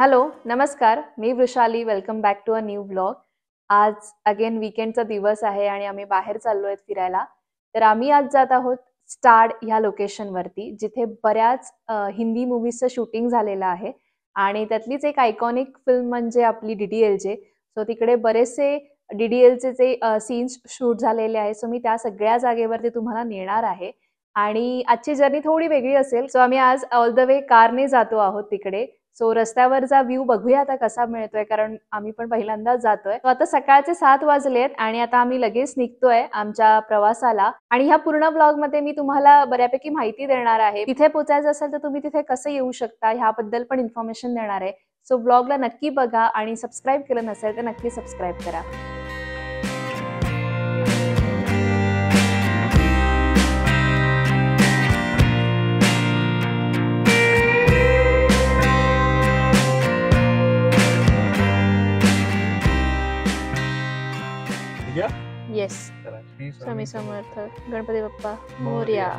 Hello, नमस्कार. मी Vrushali. Welcome back to a new blog. आज अगेन वीकेंडचा दिवस आहे आणि आम्ही बाहेर चाललोय फिरायला. तर आम्ही आज जात आहोत स्टार्ड ह्या लोकेशनवरती, जिथे बऱ्याच हिंदी मूव्हीजचं शूटिंग झालेलं आहे आणि त्यातलीच एक आयकॉनिक फिल्म म्हणजे आपली डी-डी-एल-जे. सो तिकडे बरेचसे डी-डी-एल-चे सीन्स शूट झालेले आहेत. सो मी त्या सगळ्या जागेवरती तुम्हाला नेणार आहे आणि आजची जर्नी थोडी वेगळी असेल. सो आम्ही आज ऑल द वे कारने जातो आहोत तिकडे. सो रस्त्यावरचा व्ह्यू बघूया आता कसा मिळतोय, कारण आम्ही पण पहिल्यांदाच जातोय. तो आता सकाळचे 7 वाजलेत आणि आता आम्ही लगेच निघतोय आमच्या प्रवासाला. आणि ह्या पूर्ण ब्लॉग मध्ये मी तुम्हाला बऱ्यापैकी माहिती देणार आहे. तिथे पोहोचायचं असेल तर तुम्ही तिथे कसं येऊ शकता ह्याबद्दल पण इन्फॉर्मेशन देणार आहे. सो ब्लॉगला नक्की बघा आणि सबस्क्राईब केलं नसेल तर नक्की सबस्क्राईब करा. येस. स्वामी समर्थ. गणपती बाप्पा मोरया.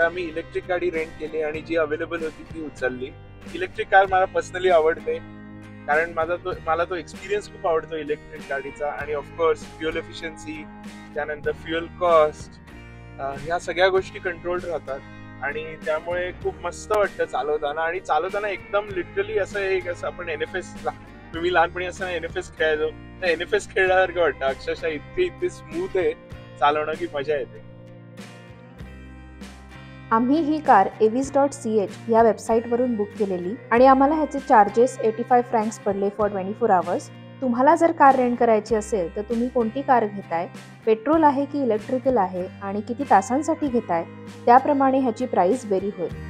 आम्ही इलेक्ट्रिक गाडी रेंट केली आणि जी अवेलेबल होती ती उचलली. इलेक्ट्रिक कार मला पर्सनली आवडते, कारण मला तो एक्सपिरियन्स खूप आवडतो इलेक्ट्रिक गाडीचा. आणि ऑफकोर्स फ्युएल एफिशियन्सी, त्यानंतर फ्युएल कॉस्ट, ह्या सगळ्या गोष्टी कंट्रोल्ड राहतात आणि त्यामुळे खूप मस्त वाटतं चालवताना. आणि चालवताना एकदम लिटरली असं आपण NFS, तुम्ही लहानपणी असताना NFS खेळायचो, तर NFS खेळल्यासारखं वाटतं. अक्षरशः इतके स्मूथ आहे चालवणं की मजा येते. आम्ही ही कार avis.ch या वेबसाईटवरून बुक केलेली आणि आम्हाला ह्याचे चार्जेस 85 फ्रँक्स पडले फॉर 24 आवर्स. तुम्हाला जर कार रेंट करायची असेल तर तुम्ही कोणती कार घेताय, पेट्रोल आहे की इलेक्ट्रिकल आहे आणि किती तासांसाठी घेताय, त्याप्रमाणे ह्याची प्राइस वेरी होईल.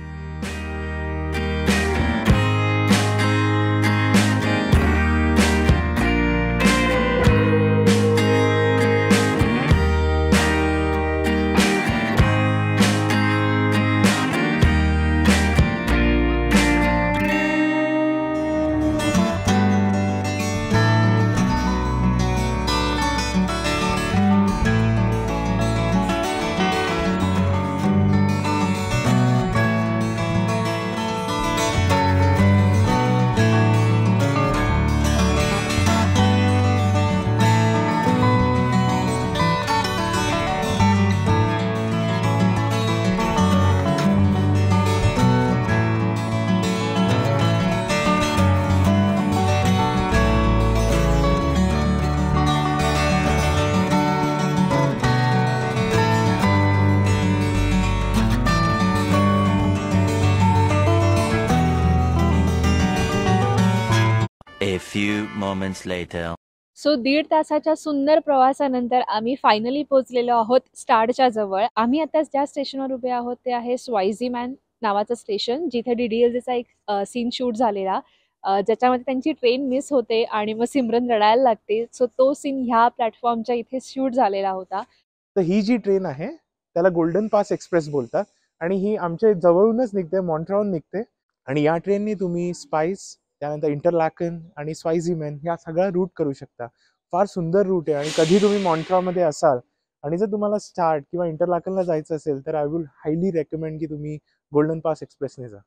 A few moments later. So 1.5 तासाच्या सुंदर प्रवासानंतर आम्ही फायनली पोहोचलेलो आहोत स्टार्डच्या जवळ. आम्ही आता ज्या स्टेशनवर उभे आहोत ते आहे स्वाझीमॅन नावाचं स्टेशन, जिथे डी-डी-एल-जेचा एक सीन शूट झालेला, ज्याच्यामध्ये त्यांची ट्रेन मिस होते आणि मग सिमरन रडायला लागते. सो तो सीन ह्या प्लॅटफॉर्मच्या इथे शूट झालेला होता. तर ही जी ट्रेन आहे त्याला गोल्डन पास एक्सप्रेस बोलतात आणि ही आमच्या जवळूनच निघते, मॉन्ट्राहून निघते. आणि या ट्रेनने तुम्ही स्पाइस, त्यानंतर इंटरलाकन आणि स्वाझीमॅन ह्या सगळा रूट करू शकता. फार सुंदर रूट आहे. आणि कधी तुम्ही मॉन्ट्रामध्ये असाल आणि जर तुम्हाला स्टार्ट किंवा इंटरलाकनला जायचं असेल तर आय विल हायली रेकमेंड की तुम्ही गोल्डन पास एक्सप्रेसने जा.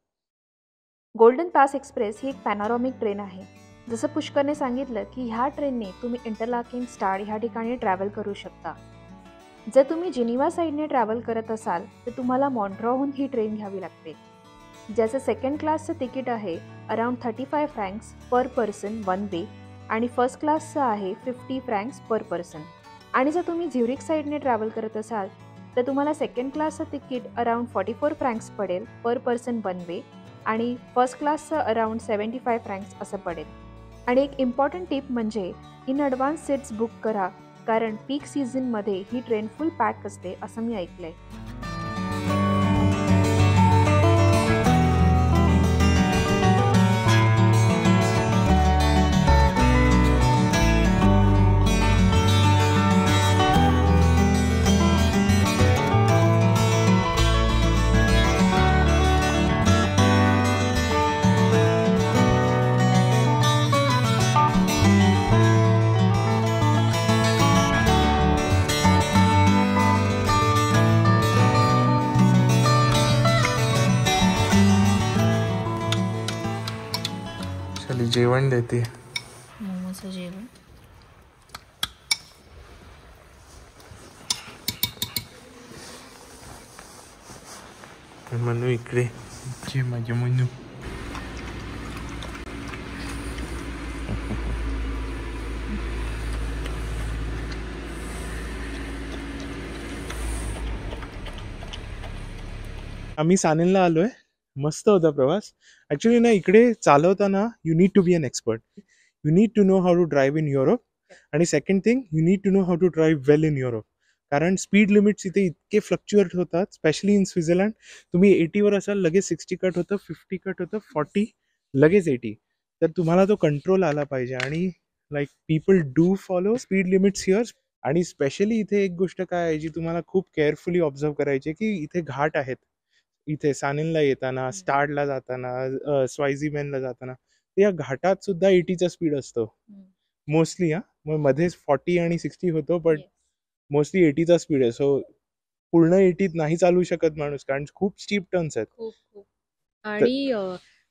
गोल्डन पास एक्सप्रेस ही एक पॅनोरॉमिक ट्रेन आहे. जसं पुष्करने सांगितलं की ह्या ट्रेनने तुम्ही इंटरलाकेन, स्टार्ड ह्या ठिकाणी ट्रॅव्हल करू शकता. जर तुम्ही जिनिव्हा साईडने ट्रॅव्हल करत असाल तर तुम्हाला मॉन्ट्राहून ही ट्रेन घ्यावी लागते, ज्याचं सेकंड क्लासचं तिकीट आहे अराउंड 35 फ्रँक्स पर पर्सन वन वे आणि फर्स्ट क्लासचं आहे 50 फ्रँक्स पर पर्सन. आणि जर तुम्ही झ्युरिक साईडने ट्रॅव्हल करत असाल तर तुम्हाला सेकंड क्लासचं तिकीट अराउंड 44 फ्रँक्स पडेल पर पर्सन वन वे आणि फर्स्ट क्लासचं अराउंड 75 फ्रँक्स असं पडेल. आणि एक इम्पॉर्टंट टिप म्हणजे इन ॲडव्हान्स सीट्स बुक करा, कारण पीक सीझनमध्ये ही ट्रेन फुल पॅक असते असं मी ऐकलंय. जेवण देते. मोमोचं जेवण. मनू इकडे, माझे मनू. आम्ही सानेनला आलोय. मस्त होता प्रवास. ऍक्च्युली ना इकडे चालवताना you need to be an expert. You need to know how to drive in Europe. आणि second thing, you need to know how to drive well in Europe. कारण स्पीड लिमिट्स इथे इतके फ्लक्च्युएट होतात, specially in Switzerland. तुम्ही 80वर असाल, लगेच 60 cut होतं, 50 cut होतं, 40, लगेच 80. तर तुम्हाला तो कंट्रोल आला पाहिजे. आणि like people do follow speed limits here. आणि स्पेशली इथे एक गोष्ट काय आहे जी तुम्हाला खूप केअरफुली ऑब्झर्व करायची, की इथे घाट आहेत. इथे सानेनला येताना, स्टार्डला जाताना, स्वायझीमॅनला जाताना या घाटात सुद्धा 80चा स्पीड असतो मोस्टली. मग मध्येच 40 आणि 60 होतो, बट मोस्टली 80चा स्पीड आहे. सो पूर्ण 80त नाही चालू शकत माणूस, कारण खूप स्टीप टर्न्स आहेत. खूप आणि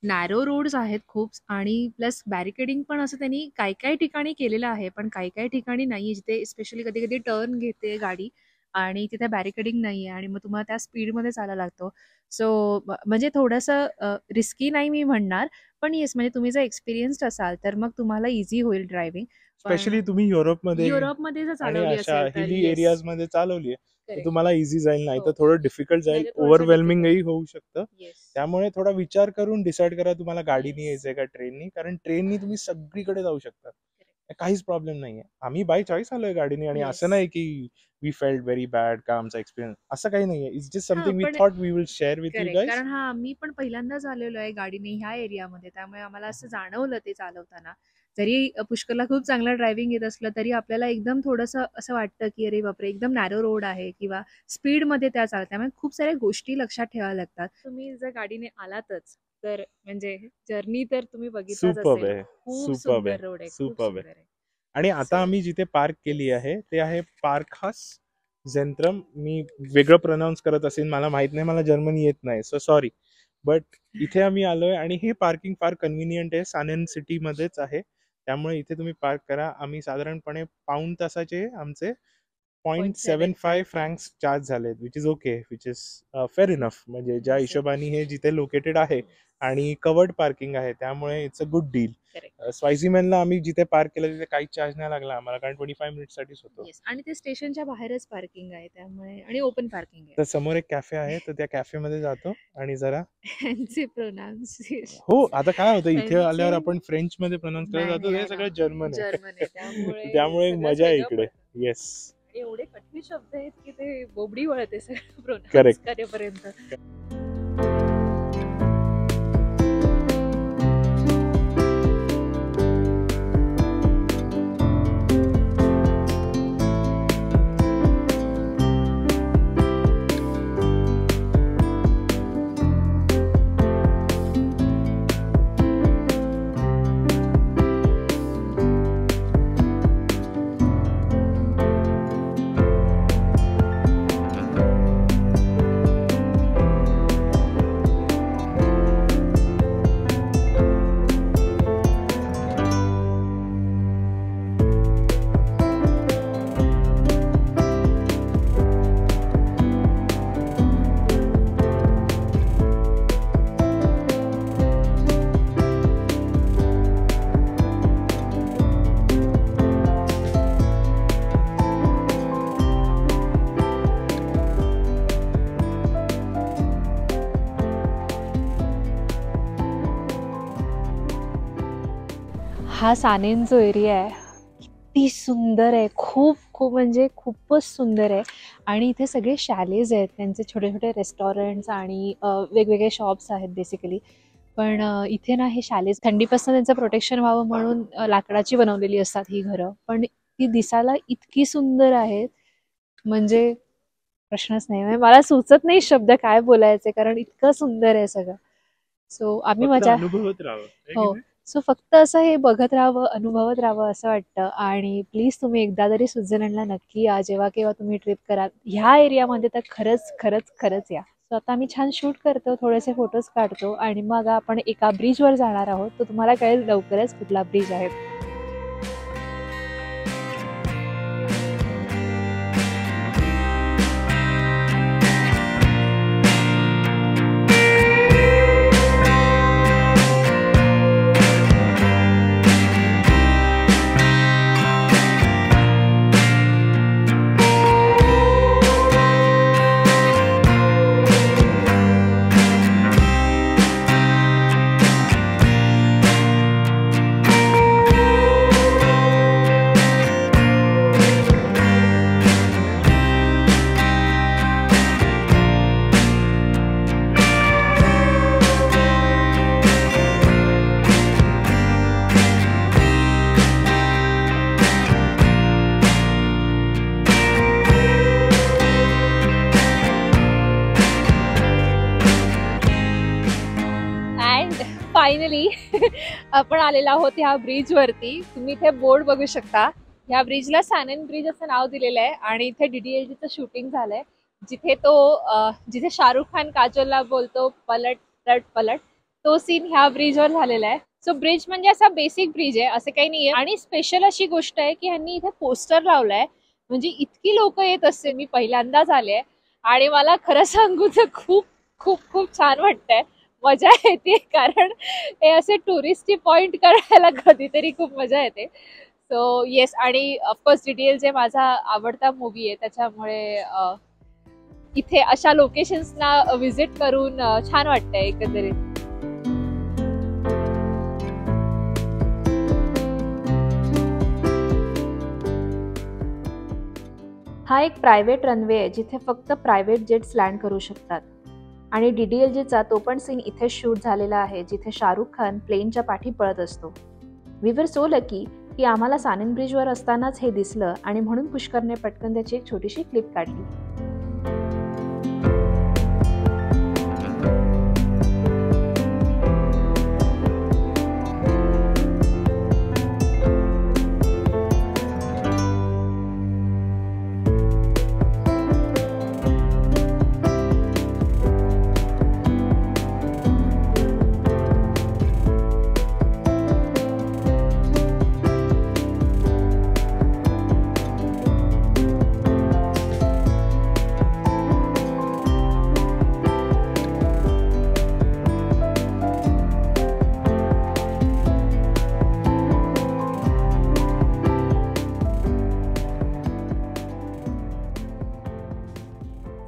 नॅरो रोड्स आहेत खूप, आणि प्लस बॅरिकेडिंग पण असं त्यांनी काही ठिकाणी केलेलं आहे, पण काही ठिकाणी नाहीये, जिथे स्पेशली कधी कधी टर्न घेते गाडी आणि तिथे बॅरिकेडिंग नाहीये आणि मग तुम्हाला त्या स्पीडमध्ये चालायला लागतो. सो म्हणजे थोडंसं रिस्की नाही मी म्हणणार, पण येस, म्हणजे तुम्ही जर एक्सपिरियन्स्ड असाल तर मग तुम्हाला इझी होईल ड्रायव्हिंग. स्पेशली तुम्ही युरोपमध्ये युरोपमध्ये जर आणि चालवली अशा असेल तर हिली yes. एरियाज मध्ये चालवली तर Correct. तुम्हाला इझी जाईल, नाही तर हो. थोडं डिफिकल्ट जाईल, नाहीतर थोडंसं ओव्हरवेल्मिंगही होऊ शकतं. Yes. त्यामुळे थोडा विचार करून डिसाईड करा तुम्हाला गाडीने Yes. यायचंय का ट्रेननी. कारण ट्रेननी तुम्ही सगळीकडे जाऊ शकता, काहीच प्रॉब्लेम नाहीये. आम्ही बाय चॉईस आलोय गाडीने, आणि Yes. असं नाही की वी फेल्ट व्हेरी बॅड का आमचा एक्सपिरियन्स, असं काही नाहीये. इट्स जस्ट हा, समथिंग वी पण thought we will share with you correct, guys. कारण आम्ही पण पहिल्यांदाच आलेलो आहे गाडीने ह्या एरियामध्ये, त्यामुळे आम्हाला असं जाणवलं ते चालवताना. जरी पुष्करला खूप चांगलं ड्रायव्हिंग येत असलं तरी आपल्याला एकदम थोडंसं असं वाटतं की अरे बापरे, एकदम नॅरो रोड आहे किंवा स्पीडमध्ये त्या चालतात, त्यामुळे खूप साऱ्या गोष्टी लक्षात ठेवाव्या लागतात. तुम्ही जर गाडीने आलातच तर म्हणजे जर्नी तर तुम्ही बघितलाच सुपर्ब असेल. आहे, खूप सुपर्ब आहे, सुंदर रोड आहे, खूप सुपर्ब आहे. सुंदर आहे. आणि आता So, आम्ही जिथे पार्क केली आहे ते आहे पार्कहास झेंट्रम. मी वेगळं प्रोनाऊन्स करत असेल, मला माहित नाही, मला जर्मनी येत नाही, सो सॉरी. बट इथे आम्ही आलोय आणि हे पार्किंग फार कन्व्हिनियंट आहे. सानेन सिटी मध्येच आहे, त्यामुळे इथे तुम्ही पार्क करा. आम्ही साधारणपणे पाऊण तासाचे आमचे 0.75 फ्रँक्स चार्ज झाले, which is okay, which is fair enough. म्हणजे ज्या Yes, हिशोबाने हे जिथे लोकेटेड आहे आणि कवर्ड पार्किंग आहे, त्यामुळे it's a good deal. correct. स्वायझीमॅनला आम्ही जिथे पार्क केलं तिथे काहीच चार्ज नाही लागला आम्हाला, कारण 25 मिनिटसाठीच होतो. Yes. आणि ते स्टेशनच्या बाहेरच पार्किंग आहे, त्यामुळे आणि ओपन पार्किंग आहे. तर समोर एक कॅफे आहे, तर त्या कॅफेमध्ये जातो आणि जरा त्यांचे प्रोनाउन्सिएशन हो, आता काय होतं इथे त्यांचे- आल्यावर आपण फ्रेंच मध्ये प्रोनाऊन्स करत जातो, हे सगळं जर्मन आहे. जर्मन आहे, त्यामुळे त्यामुळे सगळंच मजा आहे वेगळं इकडे. पडतं. येस, आणि एवढे कठीण शब्द आहेत की ते बोबडी वळते सगळं प्रोनाउन्स Correct. करेपर्यंत. हा सानेन जो एरिया आहे किती सुंदर आहे, खूप खूप म्हणजे खूपच सुंदर आहे. आणि इथे सगळे शॅलेज आहेत, त्यांचे छोटे छोटे रेस्टॉरंट्स आणि वेगवेगळे शॉप्स आहेत बेसिकली. पण इथे ना हे शॅलेज थंडीपासून त्यांचं प्रोटेक्शन व्हावं म्हणून लाकडाची बनवलेली असतात ही घरं, पण ती दिसायला इतकी सुंदर आहेत म्हणजे प्रश्नच नाही. म्हणजे मला सुचत नाही शब्द काय बोलायचे, कारण इतकं सुंदर आहे सगळं. सो आम्ही फक्त मजा अनुभवत राहावं, है की हो. नाही? सो फक्त असं हे बघत राहावं, अनुभवत राहावं असं वाटतं. आणि प्लीज तुम्ही एकदा तरी स्वित्झर्लंडला नक्की या, जेव्हा केव्हा तुम्ही ट्रिप कराल ह्या एरियामध्ये, तर खरंच खरंच खरंच या. सो आता आम्ही छान शूट करतो, थोडेसे फोटोज काढतो आणि मग आपण एका ब्रिजवर जाणार आहोत. तो तुम्हाला कळेल लवकरच कुठला ब्रिज आहे. फायनली आपण आलेलो आहोत ह्या ब्रिजवरती. तुम्ही इथे बोर्ड बघू शकता. ह्या ब्रिजला सॅनन ब्रिज असं नाव दिलेलं आहे आणि इथे DDLGचं शूटिंग झालंय, जिथे शाहरुख खान काजोलला बोलतो पलट पलट पलट, तो सीन ह्या ब्रिजवर झालेला आहे. सो ब्रिज म्हणजे असा बेसिक ब्रिज आहे, असं काही नाहीये. आणि स्पेशल अशी गोष्ट आहे की ह्यांनी इथे पोस्टर लावलाय, म्हणजे इतकी लोक येत असते. मी पहिल्यांदाच आले आणि मला खरं सांगू तर खूप खूप खूप छान वाटतंय, मजा येते. कारण हे असे टुरिस्टी पॉइंट करायला कधीतरी खूप मजा येते. सो येस, आणि ऑफकोर्स DDLJ माझा आवडता मूवी आहे, त्याच्यामुळे इथे अशा लोकेशन्सना व्हिजिट करून छान वाटतंय एकंदरीत. हा एक प्रायव्हेट रनवे आहे जिथे फक्त प्रायव्हेट जेट्स लँड करू शकतात. आणि DDLJचा तो पण सीन इथे शूट झालेला आहे जिथे शाहरुख खान प्लेनच्या पाठी पळत असतो. वी वर सो लकी की आम्हाला सॅनन ब्रिजवर असतानाच हे दिसलं आणि म्हणून पुष्करने पटकन त्याची एक छोटीशी क्लिप काढली.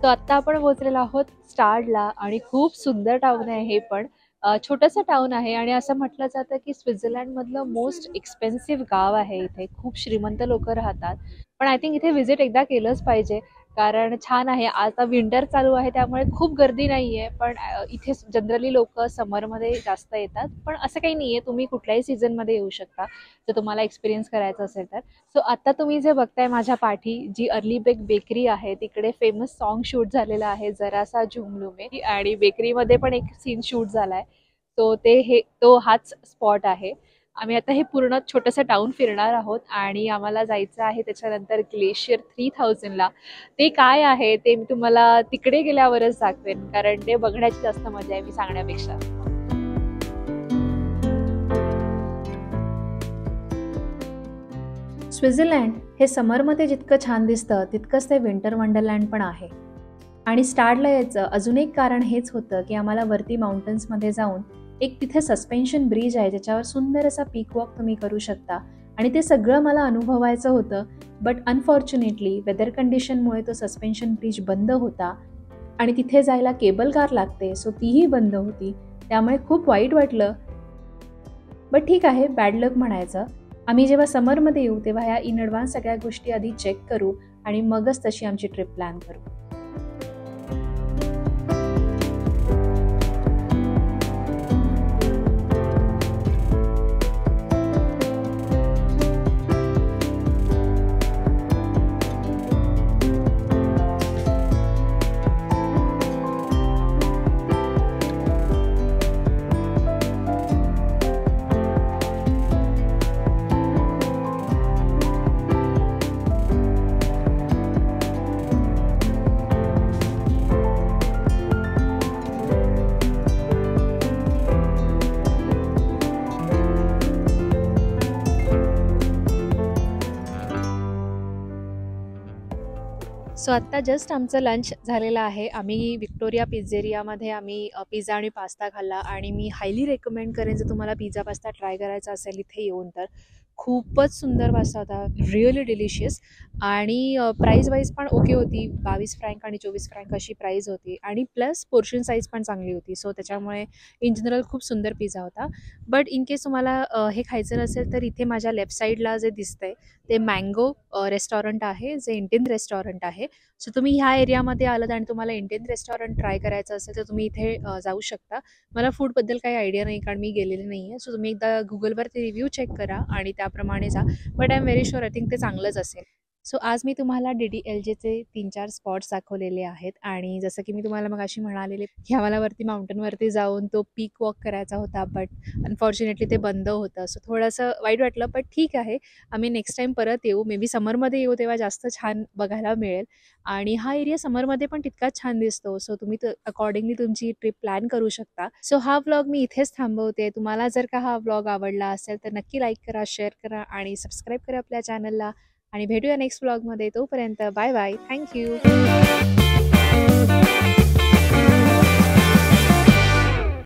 तो आत्ता आपण पोहोचलेलो आहोत स्टार्डला आणि खूप सुंदर टाउन आहे. हे पण छोटंसं टाउन आहे आणि असं म्हटलं जातं की स्वित्झर्लंडमधलं मोस्ट एक्सपेन्सिव्ह गाव आहे. इथे खूप श्रीमंत लोक राहतात, पण आय थिंक इथे व्हिजिट एकदा केलंच पाहिजे कारण छान आहे. आता विंटर चालू आहे त्यामुळे खूप गर्दी नाही आहे, पण इथे जनरली लोक समरमध्ये जास्त येतात. पण असं काही नाही आहे, तुम्ही कुठल्याही सीझनमध्ये येऊ शकता जर तुम्हाला एक्सपिरियन्स करायचा असेल तर. सो आता तुम्ही जे बघताय माझ्या पाठी जी अर्ली बेक बेकरी आहे, तिकडे फेमस सॉन्ग शूट झालेलं आहे जरासा झुमलू में, आणि बेकरीमध्ये पण एक सीन शूट झालाय. तो हाच स्पॉट आहे. आम्ही आता हे पूर्ण छोटंसं टाउन फिरणार आहोत आणि आम्हाला जायचं आहे त्याच्यानंतर ग्लेशियर 3000ला. ते काय आहे ते मी तुम्हाला तिकडे गेल्यावरच दाखवेन, कारण ते बघण्याची जास्त मजा आहे मी सांगण्यापेक्षा. स्वित्झर्लंड हे समरमध्ये जितकं छान दिसतं तितकंच ते विंटर वंडरलँड पण आहे. आणि स्टार्डला यायचं अजून एक कारण हेच होतं की आम्हाला वरती माउंटन्समध्ये जाऊन एक तिथे सस्पेन्शन ब्रिज आहे ज्याच्यावर सुंदर असा पीक वॉक तुम्ही करू शकता आणि ते सगळं मला अनुभवायचं होतं. बट अनफॉर्च्युनेटली वेदर कंडिशनमुळे तो सस्पेन्शन ब्रिज बंद होता आणि तिथे जायला केबल कार लागते, सो तीही बंद होती. त्यामुळे खूप वाईट वाटलं, बट ठीक आहे, बॅड लक म्हणायचं. आम्ही जेव्हा समरमध्ये येऊ तेव्हा ह्या इन ॲडव्हान्स सगळ्या गोष्टी आधी चेक करू आणि मगच तशी आमची ट्रिप प्लॅन करू. सो आत्ता जस्ट आमचं लंच झालेलं आहे. आम्ही विक्टोरिया पिझ्झेरियामध्ये आम्ही पिझ्झा आणि पास्ता खाल्ला आणि मी हायली रेकमेंड करेन जर तुम्हाला पिझ्झा पास्ता ट्राय करायचा असेल इथे येऊन तर. खूपच सुंदर पास्ता होता, रिअली डिलिशियस. आणि प्राईज वाईज पण ओके होती. 22 फ्रँक आणि 24 फ्रँक अशी प्राईज होती आणि प्लस पोर्शन साईज पण चांगली होती. सो त्याच्यामुळे इन जनरल खूप सुंदर पिझ्झा होता. बट इन केस तुम्हाला हे खायचं नसेल तर इथे माझ्या लेफ्ट साईडला जे दिसतंय ते मँगो रेस्टॉरंट आहे, जे इंडियन रेस्टॉरंट आहे. सो तुम्ही ह्या एरियामध्ये आलात आणि तुम्हाला इंडियन रेस्टॉरंट ट्राय करायचं असेल तर तुम्ही इथे जाऊ शकता. मला फूडबद्दल काही आयडिया नाही कारण मी गेलेले नाही आहे. सो तुम्ही एकदा गुगलवरती रिव्ह्यू चेक करा आणि त्याप्रमाणे जा. But I am very sure I think ते चांगलंच असेल. सो आज मी तुम्हाला DDLJचे 3-4 स्पॉट्स दाखवलेले आहेत आणि जसं की मी तुम्हाला मगाशी म्हणालेले की आम्हाला वरती माउंटेनवरती जाऊन तो पीक वॉक करायचा होता, बट अनफॉर्च्युनेटली ते बंद होतं. सो थोडंसं वाईट वाटलं, बट ठीक आहे. आम्ही नेक्स्ट टाईम परत येऊ. मे बी समरमध्ये येऊ तेव्हा जास्त छान बघायला मिळेल आणि हा एरिया समरमध्ये पण तितकाच छान दिसतो. सो तुम्ही अकॉर्डिंगली तुमची ट्रिप प्लॅन करू शकता. सो हा व्लॉग मी इथेच थांबवते. तुम्हाला जर का हा व्लॉग आवडला असेल तर नक्की लाईक करा, शेअर करा आणि सबस्क्राईब करा आपल्या चॅनलला आणि भेटूया नेक्स्ट व्लॉगमध्ये. तोपर्यंत बाय बाय. थँक्यू.